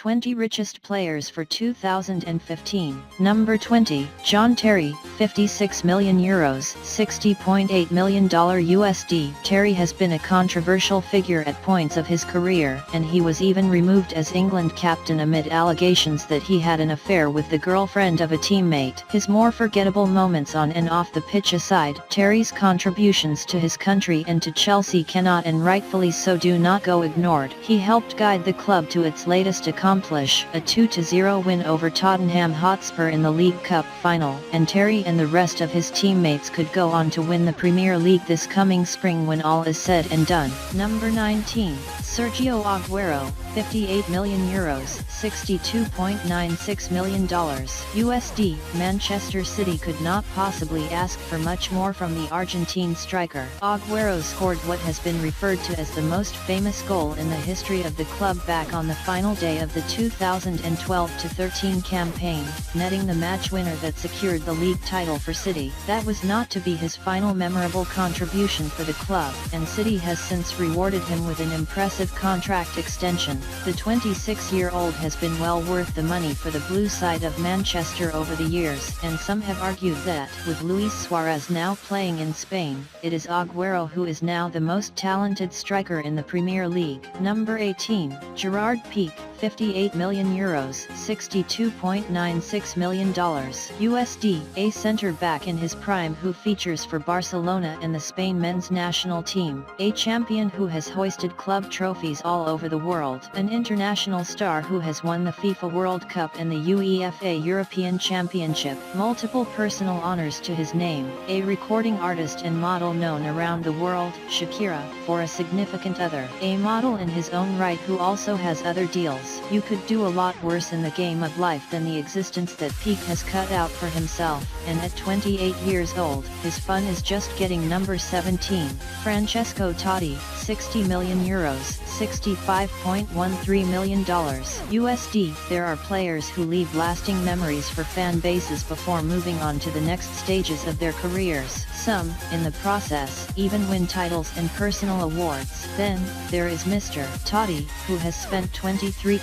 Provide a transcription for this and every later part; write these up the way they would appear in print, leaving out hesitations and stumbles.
20 richest players for 2015. Number 20, John Terry, €56 million, $60.8 million USD. Terry has been a controversial figure at points of his career, and he was even removed as England captain amid allegations that he had an affair with the girlfriend of a teammate. His more forgettable moments on and off the pitch aside, Terry's contributions to his country and to Chelsea cannot and rightfully so do not go ignored. He helped guide the club to its latest accomplish, a 2-0 win over Tottenham Hotspur in the League Cup final, and Terry and the rest of his teammates could go on to win the Premier League this coming spring when all is said and done. Number 19, Sergio Aguero, €58 million, $62.96 million USD. Manchester City could not possibly ask for much more from the Argentine striker. Aguero scored what has been referred to as the most famous goal in the history of the club back on the final day of the 2012-13 campaign, netting the match winner that secured the league title for City. That was not to be his final memorable contribution for the club, and City has since rewarded him with an impressive contract extension. The 26-year-old has been well worth the money for the blue side of Manchester over the years, and some have argued that, with Luis Suarez now playing in Spain, it is Aguero who is now the most talented striker in the Premier League. Number 18, Gerard Pique, €58 million, $62.96 million USD. A centre-back in his prime who features for Barcelona and the Spain men's national team. A champion who has hoisted club trophies all over the world. An international star who has won the FIFA World Cup and the UEFA European Championship. Multiple personal honors to his name. A recording artist and model known around the world, Shakira, for a significant other. A model in his own right who also has other deals. You could do a lot worse in the game of life than the existence that Pique has cut out for himself, and at 28 years old, his fun is just getting. Number 17, Francesco Totti, €60 million, $65.13 million USD. There are players who leave lasting memories for fan bases before moving on to the next stages of their careers. Some, in the process, even win titles and personal awards. Then, there is Mr. Totti, who has spent 23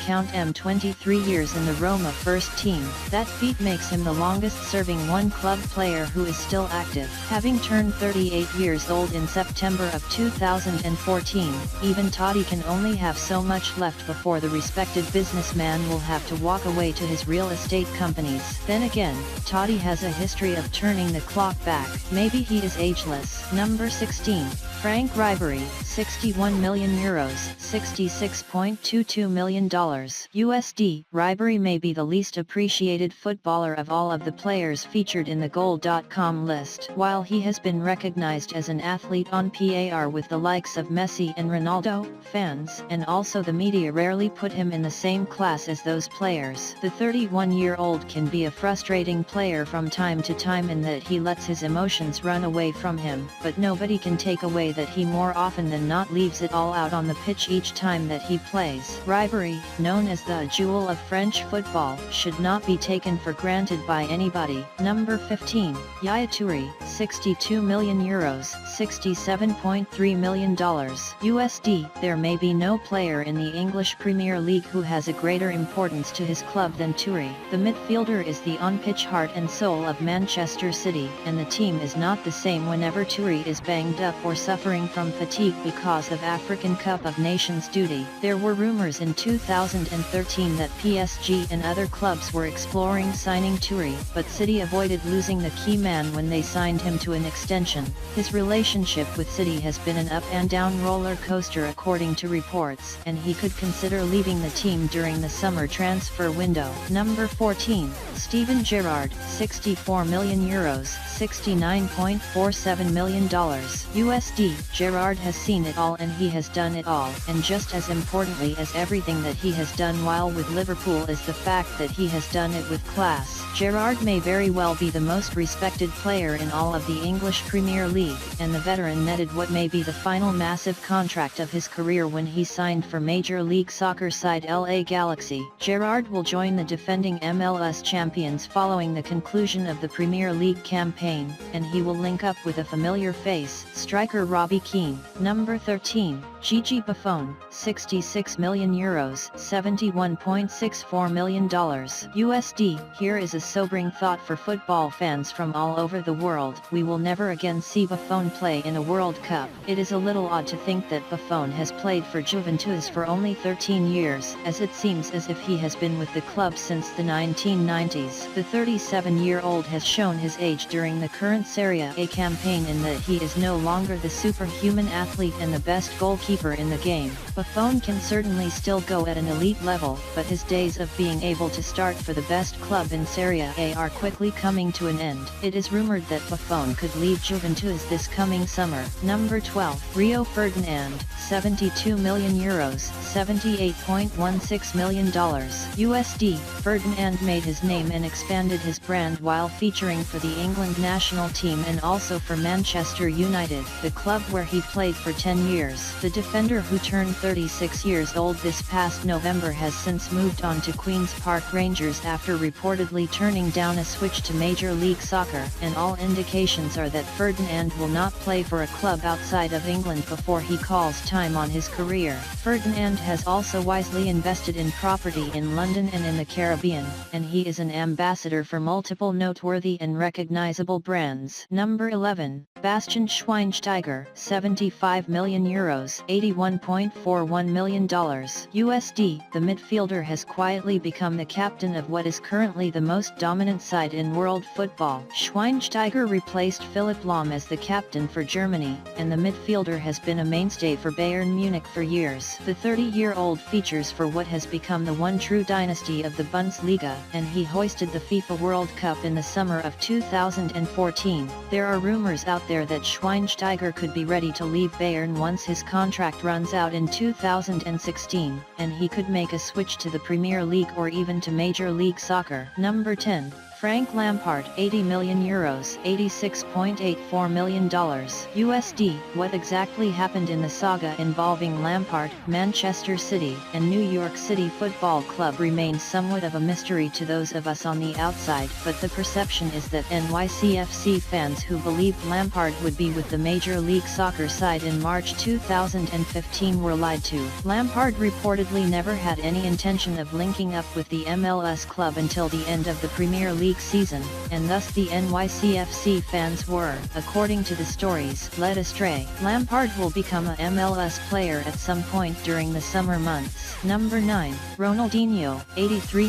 years in the Roma first team. That feat makes him the longest-serving one-club player who is still active. Having turned 38 years old in September of 2014, even Totti can only have so much left before the respected businessman will have to walk away to his real estate companies. Then again, Totti has a history of turning the clock back. Maybe he is ageless. Number 16, Franck Ribery, €61 million, $66.22 million USD. Ribery may be the least appreciated footballer of all of the players featured in the Goal.com list. While he has been recognized as an athlete on par with the likes of Messi and Ronaldo, fans and also the media rarely put him in the same class as those players. The 31-year-old can be a frustrating player from time to time in that he lets his emotions run away from him, but nobody can take away that he more often than not leaves it all out on the pitch each time that he plays. Ribery, known as the jewel of French football, should not be taken for granted by anybody. Number 15, Yaya Toure, €62 million, $67.3 million USD. There may be no player in the English Premier League who has a greater importance to his club than Toure. The midfielder is the on-pitch heart and soul of Manchester City, and the team is not the same whenever Toure is banged up or suffering from fatigue because of African Cup of Nations duty. There were rumors in 2013 that PSG and other clubs were exploring signing Toure, but City avoided losing the key man when they signed him to an extension. His relationship with City has been an up and down roller coaster according to reports, and he could consider leaving the team during the summer transfer window. Number 14, Steven Gerrard, €64 million, $69.47 million USD. Gerrard has seen it all and he has done it all, and just as importantly as everything that he has done while with Liverpool is the fact that he has done it with class. Gerrard may very well be the most respected player in all of the English Premier League, and the veteran netted what may be the final massive contract of his career when he signed for Major League Soccer side LA Galaxy. Gerrard will join the defending MLS champions following the conclusion of the Premier League campaign, and he will link up with a familiar face, striker Robbie Keane. Number 13, Gigi Buffon, €66 million, $71.64 million USD. Here is a sobering thought for football fans from all over the world. We will never again see Buffon play in a World Cup. It is a little odd to think that Buffon has played for Juventus for only 13 years, as it seems as if he has been with the club since the 1990s. The 37-year-old has shown his age during the current Serie A campaign in that he is no longer the superhuman athlete and the best goalkeeper in the game. Buffon can certainly still go at an elite level, but his days of being able to start for the best club in Serie A are quickly coming to an end. It is rumored that Buffon could leave Juventus this coming summer. Number 12. Rio Ferdinand, €72 million, $78.16 million USD. Ferdinand made his name and expanded his brand while featuring for the England national team and also for Manchester United, the club where he played for 10 years. The defender, who turned 36 years old this past November, has since moved on to Queen's Park Rangers after reportedly turning down a switch to Major League Soccer, and all indications are that Ferdinand will not play for a club outside of England before he calls time on his career. Ferdinand has also wisely invested in property in London and in the Caribbean, and he is an ambassador for multiple noteworthy and recognizable brands. Number 11. Bastian Schweinsteiger, €75 million, $81.41 million USD. The midfielder has quietly become the captain of what is currently the most dominant side in world football. Schweinsteiger replaced Philipp Lahm as the captain for Germany, and the midfielder has been a mainstay for Bayern Munich for years. The 30-year-old features for what has become the one true dynasty of the Bundesliga, and he hoisted the FIFA World Cup in the summer of 2014. There are rumors out there that Schweinsteiger could be ready to leave Bayern once his contract runs out in 2016, and he could make a switch to the Premier League or even to Major League Soccer. Number 10. Franck Lampard, €80 million, $86.84 million USD. What exactly happened in the saga involving Lampard, Manchester City, and New York City Football Club remains somewhat of a mystery to those of us on the outside, but the perception is that NYCFC fans who believed Lampard would be with the Major League Soccer side in March 2015 were lied to. Lampard reportedly never had any intention of linking up with the MLS club until the end of the Premier League season, and thus the NYCFC fans were, according to the stories, led astray. Lampard will become a MLS player at some point during the summer months. Number 9. Ronaldinho, €83,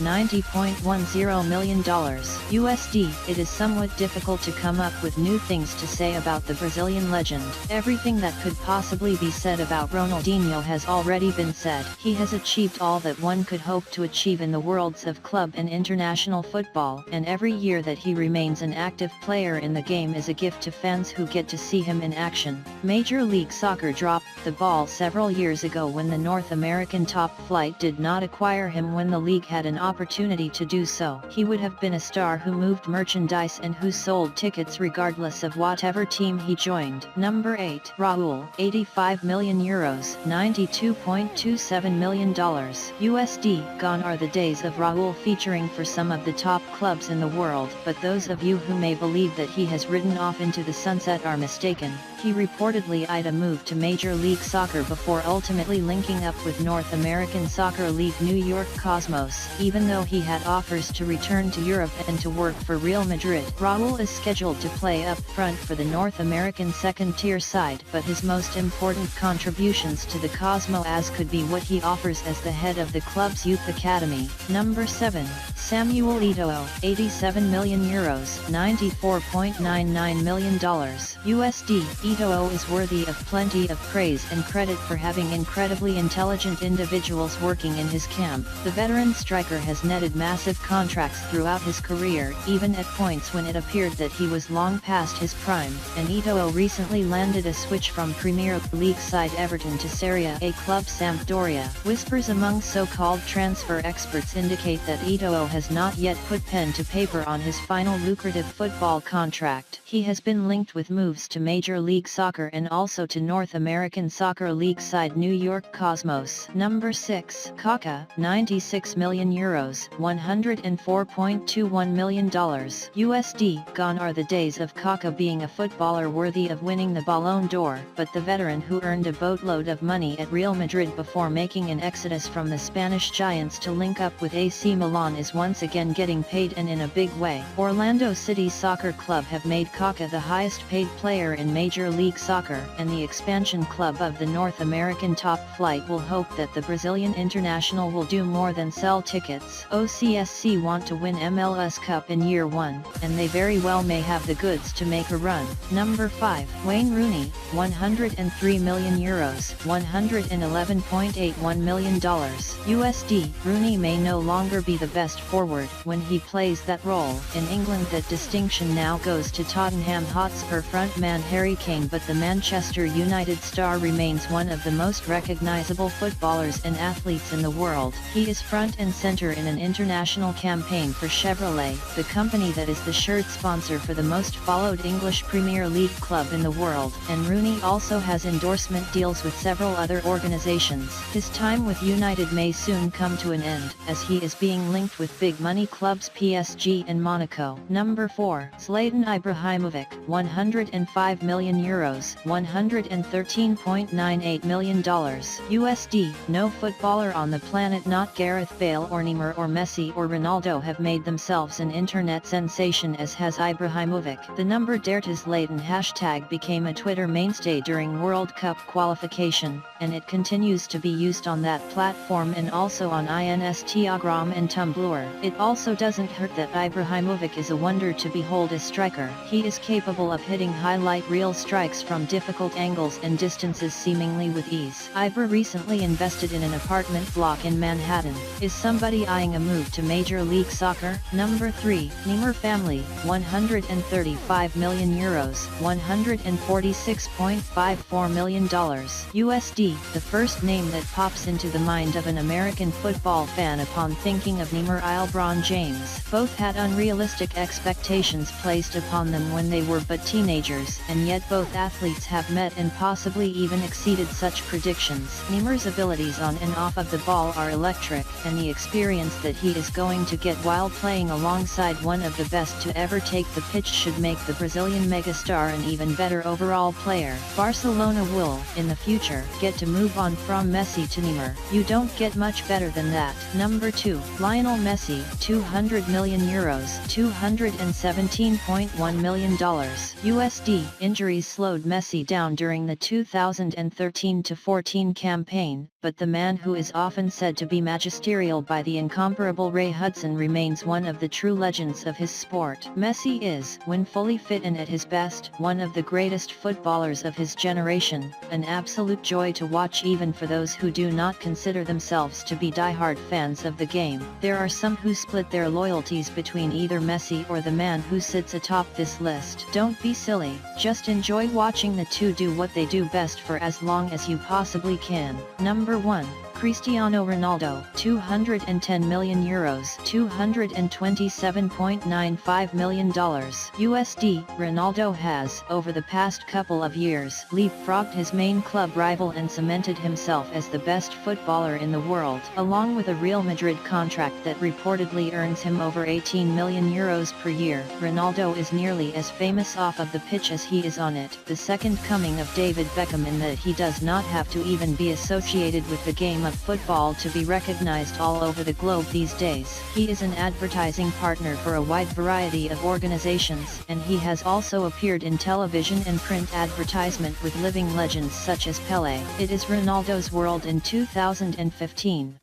$90.10 million USD. It is somewhat difficult to come up with new things to say about the Brazilian legend. Everything that could possibly be said about Ronaldinho has already been said. He has achieved all that one could hope to achieve in the worlds of club and international football, and every year that he remains an active player in the game is a gift to fans who get to see him in action. Major League Soccer dropped the ball several years ago when the North American top flight did not acquire him when the league had an opportunity to do so. He would have been a star who moved merchandise and who sold tickets regardless of whatever team he joined. Number 8. Raul, €85 million, $92.27 million USD. Gone are the days of Raul featuring for some of the top clubs in the world, but those of you who may believe that he has ridden off into the sunset are mistaken. He reportedly eyed a move to Major League Soccer before ultimately linking up with North American Soccer League New York Cosmos. Even though he had offers to return to Europe and to work for Real Madrid, Raul is scheduled to play up front for the North American second-tier side, but his most important contributions to the Cosmos could be what he offers as the head of the club's youth academy. Number 7. Samuel Eto'o, €87 million, $94.99 million USD. Eto'o is worthy of plenty of praise and credit for having incredibly intelligent individuals working in his camp. The veteran striker has netted massive contracts throughout his career, even at points when it appeared that he was long past his prime, and Eto'o recently landed a switch from Premier League side Everton to Serie A club Sampdoria. Whispers among so-called transfer experts indicate that Eto'o has not yet put put pen to paper on his final lucrative football contract. He has been linked with moves to Major League Soccer and also to North American Soccer League side New York Cosmos. Number 6. Kaka, €96 million, $104.21 million USD. Gone are the days of Kaka being a footballer worthy of winning the Ballon d'Or, but the veteran who earned a boatload of money at Real Madrid before making an exodus from the Spanish giants to link up with AC Milan is once again getting paid, and in a big way. Orlando City Soccer Club have made Kaka the highest paid player in Major League Soccer, and the expansion club of the North American top flight will hope that the Brazilian international will do more than sell tickets. OCSC want to win MLS Cup in year 1, and they very well may have the goods to make a run. Number 5. Wayne Rooney, €103 million, $111.81 million USD. Rooney may no longer be the best forward when he plays that role. In England, that distinction now goes to Tottenham Hotspur frontman Harry Kane, but the Manchester United star remains one of the most recognizable footballers and athletes in the world. He is front and center in an international campaign for Chevrolet, the company that is the shirt sponsor for the most followed English Premier League club in the world, and Rooney also has endorsement deals with several other organizations. His time with United may soon come to an end, as he is being linked with big money clubs PSG and Monaco. Number 4. Zlatan Ibrahimovic, €105 million, $113.98 million USD. No footballer on the planet, not Gareth Bale or Neymar or Messi or Ronaldo, have made themselves an internet sensation as has Ibrahimovic. The number Derta Zlatan hashtag became a Twitter mainstay during World Cup qualification, and it continues to be used on that platform and also on Instagram and Tumblr. It also doesn't hurt that Ibrahimovic is a wonder to behold as striker. He is capable of hitting highlight reel strikes from difficult angles and distances seemingly with ease. Ibra recently invested in an apartment block in Manhattan. Is somebody eyeing a move to Major League Soccer? Number 3. Neymar family, €135 million, $146.54 million USD. The first name that pops into the mind of an American football fan upon thinking of Neymar is LeBron James. Both had unrealistic expectations placed upon them when they were but teenagers, and yet both athletes have met and possibly even exceeded such predictions. Neymar's abilities on and off of the ball are electric, and the experience that he is going to get while playing alongside one of the best to ever take the pitch should make the Brazilian megastar an even better overall player. Barcelona will, in the future, get to move on from Messi to Neymar. You don't get much better than that. Number 2. Lionel Messi, €200 million, $217.1 million USD. Injuries slowed Messi down during the 2013-14 campaign, but the man who is often said to be magisterial by the incomparable Ray Hudson remains one of the true legends of his sport. Messi is, when fully fit and at his best, one of the greatest footballers of his generation, an absolute joy to watch even for those who do not consider themselves to be diehard fans of the game. There are some who split their loyalties between either Messi or the man who sits atop this list. Don't be silly, just enjoy watching the two do what they do best for as long as you possibly can. Number 1. Cristiano Ronaldo, €210 million, $227.95 million USD. Ronaldo has, over the past couple of years, leapfrogged his main club rival and cemented himself as the best footballer in the world. Along with a Real Madrid contract that reportedly earns him over €18 million per year, Ronaldo is nearly as famous off of the pitch as he is on it. The second coming of David Beckham, in that he does not have to even be associated with the game of football to be recognized all over the globe these days. He is an advertising partner for a wide variety of organizations, and he has also appeared in television and print advertisement with living legends such as Pelé. It is Ronaldo's world in 2015.